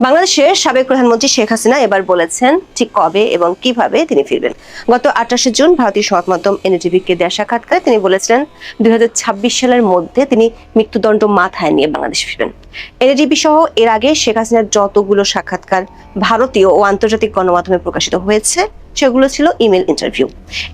বাংলাদেশের সাবেক প্রধানমন্ত্রী শেখ হাসিনা এবার বলেছেন ঠিক কবে এবং কিভাবে তিনি ফিরবেন। গত 28 জুন ভারতীয় সংবাদ মাধ্যম এনডিটিভিকে দেয়া সাক্ষাৎকারে তিনি বলেছিলেন 2026 সালের মধ্যে তিনি মৃত্যুদণ্ড মাথায় নিয়ে বাংলাদেশে ফিরবেন। এনডিটিভি সহ এর আগে শেখ হাসিনার যতগুলো সাক্ষাৎকার ভারতীয় ও আন্তর্জাতিক গণমাধ্যমে প্রকাশিত হয়েছে সেগুলো ছিল ইমেল ইন্টারভিউ।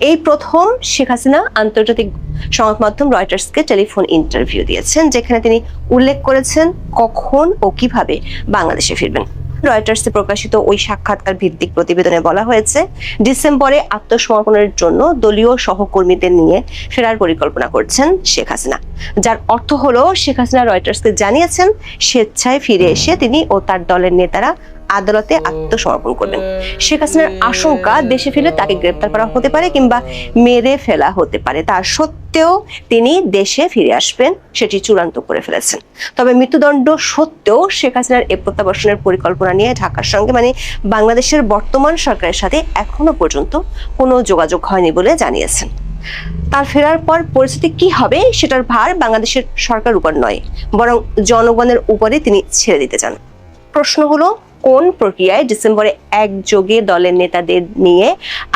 এই প্রথম শেখ হাসিনা আন্তর্জাতিক সংবাদ মাধ্যম রয়টার্সকে টেলিফোন ইন্টারভিউ দিয়েছেন, যেখানে তিনি উল্লেখ করেছেন কখন ও কিভাবে বাংলাদেশে ফিরবেন। রয়টার্সে প্রকাশিত ওই সাক্ষাৎকার ভিত্তিক প্রতিবেদনে বলা হয়েছে, ডিসেম্বরে আত্মসমর্পণের জন্য দলীয় সহকর্মীদের নিয়ে ফেরার পরিকল্পনা করছেন শেখ হাসিনা, যার অর্থ হলো শেখ হাসিনা রয়টার্সকে জানিয়েছেন স্বেচ্ছায় ফিরে এসে তিনি ও তার দলের নেতারা আদালতে আত্মসমর্পণ করবেন। শেখ হাসিনার আশঙ্কা দেশে ফিরলে তাকে গ্রেপ্তার করা হতে পারে কিংবা মেরে ফেলা হতে পারে। তার সত্ত্বেও তিনি দেশে ফিরে আসবেন সেটি চূড়ান্ত করে ফেলেছেন। তবে মৃত্যুদণ্ড সত্ত্বেও শেখ হাসিনার এ প্রত্যাবর্তনের পরিকল্পনা নিয়ে ঢাকার সঙ্গে বাংলাদেশের বর্তমান সরকারের সাথে এখনো পর্যন্ত কোনো যোগাযোগ হয়নি বলে জানিয়েছেন। তার ফেরার পর পরিস্থিতি কি হবে সেটার ভার বাংলাদেশের সরকারের উপর নয়, বরং জনগণের উপরে তিনি ছেড়ে দিতে চান। প্রশ্ন হলো, কোন প্রক্রিয়ায় ডিসেম্বরে একযোগে দলের নেতাদের নিয়ে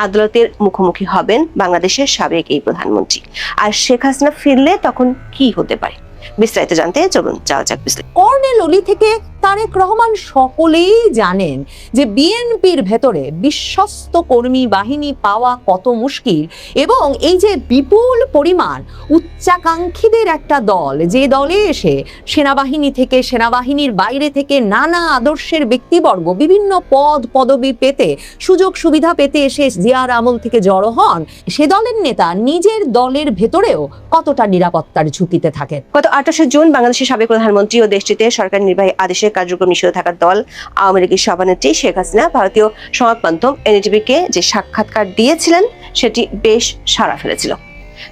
আদালতের মুখোমুখি হবেন বাংলাদেশের সাবেক এই প্রধানমন্ত্রী? আর শেখ হাসিনা ফিরলে তখন কি হতে পারে? বিস্তারিত জানতে চলুন যাওয়া যাক বিস্তারিত। কর্নেল অলি থেকে তারেক রহমান সকলেই জানেন যে বিএনপির ভেতরে বিশ্বস্ত কর্মী বাহিনী পাওয়া কত মুশকিল, এবং এই যে বিপুল পরিমাণ উচ্চাকাঙ্ক্ষীদের একটা দল, যে দলে এসে সেনাবাহিনী থেকে সেনাবাহিনীর বাইরে থেকে নানা আদর্শের ব্যক্তিবর্গ বিভিন্ন পদ পদবি পেতে সুযোগ সুবিধা পেতে এসে জিয়ার আমল থেকে জড়ো হন, সে দলের নেতা নিজের দলের ভেতরেও কতটা নিরাপত্তার ঝুঁকিতে থাকেন। গত 28 জুন বাংলাদেশের সাবেক প্রধানমন্ত্রী ও দেশটিতে সরকার নির্বাহী আদেশের কার্যক্রম নিষিদ্ধ থাকা দল আওয়ামী লীগের সভানেত্রী শেখ হাসিনা ভারতীয় সংবাদ মাধ্যম এনডিটিভিকে যে সাক্ষাৎকার দিয়েছিলেন সেটি বেশ সাড়া ফেলেছিল।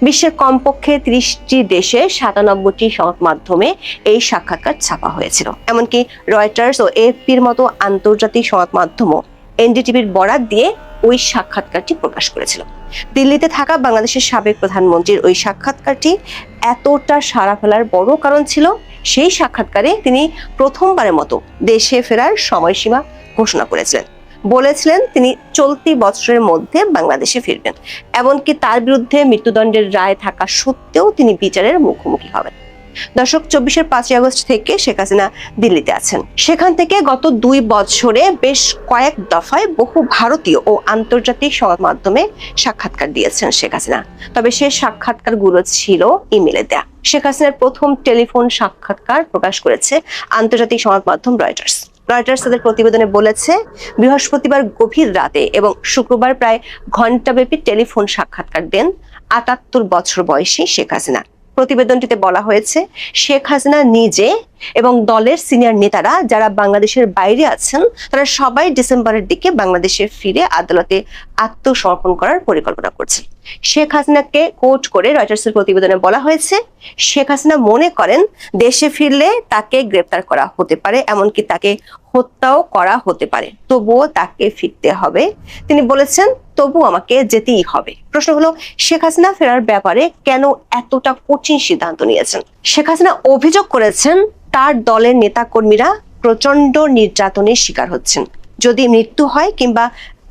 বিশ্বের কমপক্ষে 30টি দেশে 97টি সংবাদ মাধ্যমে এই সাক্ষাৎকার ছাপা হয়েছিল। এমনকি রয়টার্স ও এএফপির মতো আন্তর্জাতিক সংবাদ মাধ্যমও এনডিটিভির বরাত দিয়ে ওই সাক্ষাৎকারটি প্রকাশ করেছিল। দিল্লিতে থাকা বাংলাদেশের সাবেক প্রধানমন্ত্রীর ওই সাক্ষাৎকারটি এতটা সাড়া ফেলার বড় কারণ ছিল সেই সাক্ষাৎকারে তিনি প্রথমবারের মতো দেশে ফেরার সময়সীমা ঘোষণা করেছিলেন। বলেছিলেন তিনি চলতি বছরের মধ্যে বাংলাদেশে ফিরবেন। এমনকি তার বিরুদ্ধে মৃত্যুদণ্ডের রায় থাকা সত্ত্বেও তিনি বিচারের মুখোমুখি হবেন। দর্শক, 24 5 আগস্ট থেকে শেখ হাসিনা দিল্লিতে আছেন। সেখান থেকে গত 2 বছরে বেশ কয়েক দফায় বহু ভারতীয় ও আন্তর্জাতিক সংবাদ মাধ্যমে সাক্ষাৎকার দিয়েছেন শেখ হাসিনা। তবে সেই সাক্ষাৎকারগুলো ছিল ইমেলে দেয়া। শেখ হাসিনার প্রথম টেলিফোন সাক্ষাৎকার প্রকাশ করেছে আন্তর্জাতিক সংবাদ মাধ্যম রয়টার্স। রয়টার্স তাদের প্রতিবেদনে বলেছে, বৃহস্পতিবার গভীর রাতে এবং শুক্রবার প্রায় ঘণ্টাব্যাপী টেলিফোন সাক্ষাৎকার দেন 78 বছর বয়সী শেখ হাসিনা। প্রতিবেদনটিতে বলা হয়েছে, শেখ হাসিনা নিজে এবং দলের সিনিয়র নেতারা যারা বাংলাদেশের বাইরে আছেন তারা সবাই ডিসেম্বরের দিকে বাংলাদেশে ফিরে আদালতে আত্মসমর্পণ করার পরিকল্পনা করছেন। শেখ হাসিনাকে কোট করে রয়টার্সের প্রতিবেদনে বলা হয়েছে, শেখ হাসিনা মনে করেন দেশে ফিরলে তাকে গ্রেপ্তার করা হতে পারে, এমনকি তাকে হত্যাও করা হতে পারে, তবুও তাকে ফিরতে হবে। তিনি বলেছেন, তবু আমাকে যেতেই হবে। প্রশ্ন হলো, শেখ হাসিনা ফেরার ব্যাপারে কেন এতটা কঠিন সিদ্ধান্ত নিয়েছেন? শেখ হাসিনা অভিযোগ করেছেন তার দলের নেতাকর্মীরা প্রচন্ড নির্যাতনের শিকার হচ্ছেন। যদি মৃত্যু হয় কিংবা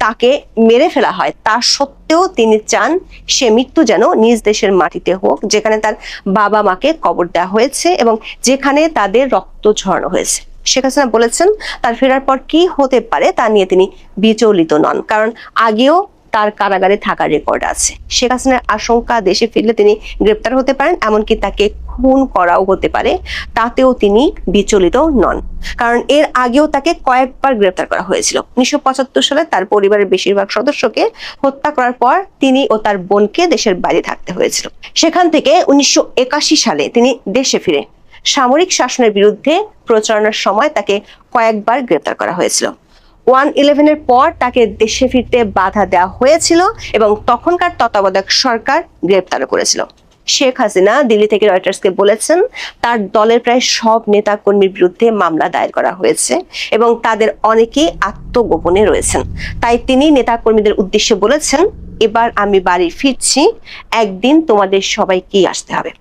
তাকে মেরে ফেলা হয় তা সত্ত্বেও তিনি চান সে মৃত্যু যেন নিজ দেশের মাটিতে হোক, যেখানে তার বাবা মাকে কবর দেওয়া হয়েছে এবং যেখানে তাদের রক্ত ঝরানো হয়েছে। শেখ হাসিনা বলেছেন তার ফেরার পর কি হতে পারে তা নিয়ে তিনি বিচলিত নন, কারণ আগেও তার কারাগারে থাকার রেকর্ড আছে। শেখ হাসিনার আশঙ্কা দেশে ফিরলে তিনি গ্রেপ্তার হতে পারেন, এমনকি তাকে খুন করাও হতে পারে, তাতেও তিনি বিচলিত নন, কারণ এর আগেও তাকে কয়েকবার গ্রেপ্তার করা হয়েছিল। 1975 সালে তার পরিবারের বেশিরভাগ সদস্যকে হত্যা করার পর তিনি ও তার বোনকে দেশের বাইরে থাকতে হয়েছিল। সেখান থেকে 1981 সালে তিনি দেশে ফিরে সামরিক শাসনের বিরুদ্ধে প্রচারণার সময় তাকে কয়েকবার গ্রেপ্তার করা হয়েছিল। 1/11 পর তাকে দেশে ফিরতে বাধা দেওয়া হয়েছিল এবং তখনকার তত্ত্বাবধায়ক সরকার গ্রেপ্তার করেছিল। শেখ হাসিনা দিল্লি থেকে রয়টার্সকে বলেছেন তার দলের প্রায় সব নেতা কর্মীর বিরুদ্ধে মামলা দায়ের করা হয়েছে এবং তাদের অনেকেই আত্মগোপনে রয়েছেন। তাই তিনি নেতা কর্মীদের উদ্দেশ্যে বলেছেন, এবার আমি বাড়ি ফিরছি, একদিন তোমাদের সবাইকেই আসতে হবে।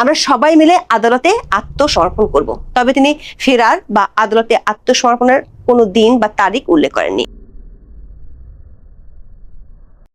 আমরা সবাই মিলে আদালতে আত্মসমর্পণ করব। তবে তিনি ফেরার বা আদালতে আত্মসমর্পণের কোনো দিন বা তারিখ উল্লেখ করেননি।